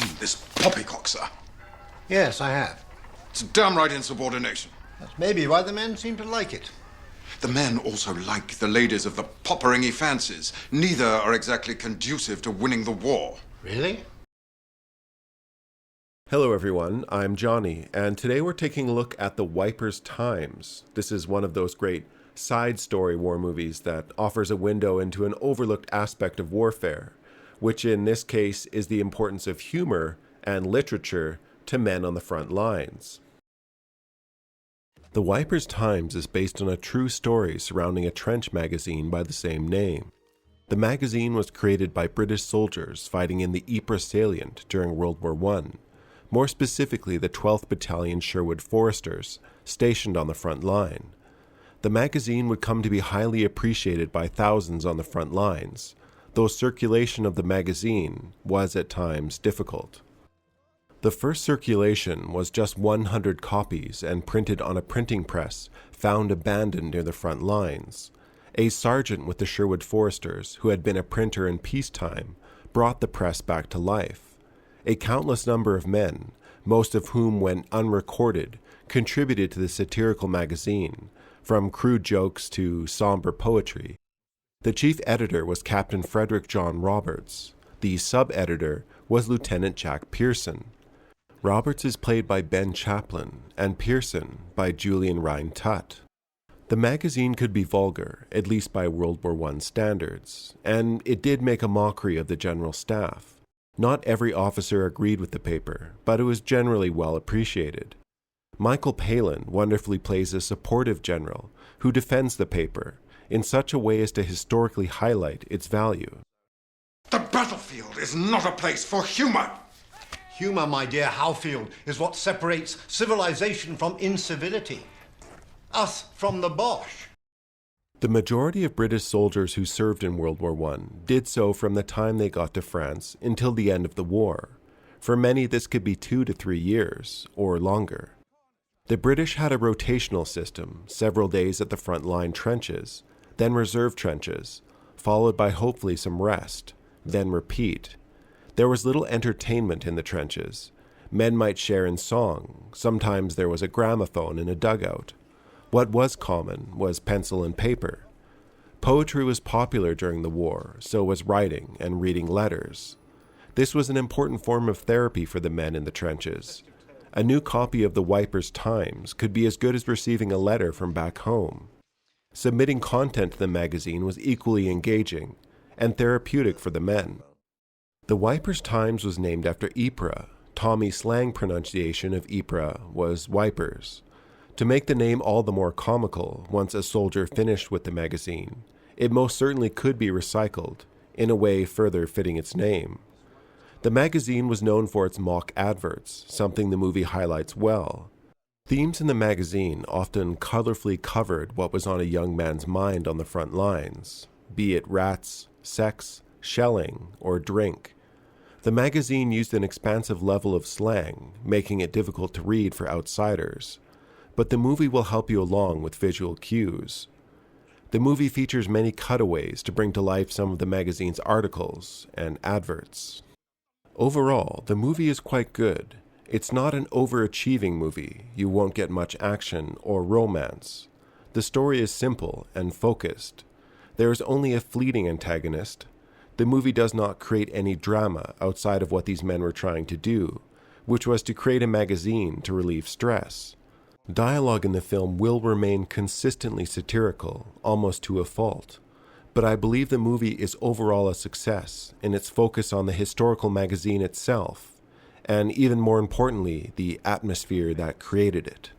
seen this poppycock, sir? Yes, I have. It's downright insubordination. That's maybe why the men seem to like it. The men also like the ladies of the popperingy fancies. Neither are exactly conducive to winning the war. Really? Hello everyone, I'm Johnny, and today we're taking a look at The Wipers' Times. This is one of those great side story war movies that offers a window into an overlooked aspect of warfare, which in this case is the importance of humor and literature to men on the front lines. The Wipers' Times is based on a true story surrounding a trench magazine by the same name. The magazine was created by British soldiers fighting in the Ypres salient during World War I, more specifically the 12th Battalion Sherwood Foresters, stationed on the front line. The magazine would come to be highly appreciated by thousands on the front lines, though circulation of the magazine was at times difficult. The first circulation was just 100 copies and printed on a printing press found abandoned near the front lines. A sergeant with the Sherwood Foresters, who had been a printer in peacetime, brought the press back to life. A countless number of men, most of whom went unrecorded, contributed to the satirical magazine, from crude jokes to somber poetry. The chief editor was Captain Frederick John Roberts. The sub-editor was Lieutenant Jack Pearson. Roberts is played by Ben Chaplin, and Pearson by Julian Rhine-Tutt. The magazine could be vulgar, at least by World War I standards, and it did make a mockery of the general staff. Not every officer agreed with the paper, but it was generally well appreciated. Michael Palin wonderfully plays a supportive general who defends the paper in such a way as to historically highlight its value. The battlefield is not a place for humor. Humor, my dear Howfield, is what separates civilization from incivility. Us from the Boche. The majority of British soldiers who served in World War I did so from the time they got to France until the end of the war. For many, this could be 2 to 3 years, or longer. The British had a rotational system, several days at the front line trenches, then reserve trenches, followed by hopefully some rest, then repeat. There was little entertainment in the trenches. Men might share in song. Sometimes there was a gramophone in a dugout. What was common was pencil and paper. Poetry was popular during the war, so was writing and reading letters. This was an important form of therapy for the men in the trenches. A new copy of the Wipers' Times could be as good as receiving a letter from back home. Submitting content to the magazine was equally engaging and therapeutic for the men. The Wipers' Times was named after Ypres. Tommy's slang pronunciation of Ypres was Wipers. To make the name all the more comical once a soldier finished with the magazine, it most certainly could be recycled, in a way further fitting its name. The magazine was known for its mock adverts, something the movie highlights well. Themes in the magazine often colorfully covered what was on a young man's mind on the front lines, be it rats, sex, shelling, or drink. The magazine used an expansive level of slang, making it difficult to read for outsiders. But the movie will help you along with visual cues. The movie features many cutaways to bring to life some of the magazine's articles and adverts. Overall, the movie is quite good. It's not an overachieving movie. You won't get much action or romance. The story is simple and focused. There is only a fleeting antagonist. The movie does not create any drama outside of what these men were trying to do, which was to create a magazine to relieve stress. Dialogue in the film will remain consistently satirical, almost to a fault, but I believe the movie is overall a success in its focus on the historical magazine itself, and even more importantly, the atmosphere that created it.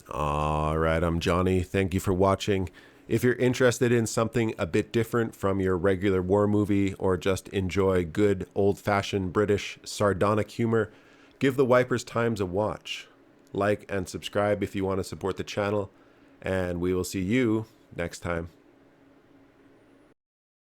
Alright, I'm Johnny. Thank you for watching. If you're interested in something a bit different from your regular war movie or just enjoy good old-fashioned British sardonic humor, give The Wipers' Times a watch. Like and subscribe if you want to support the channel, and we will see you next time.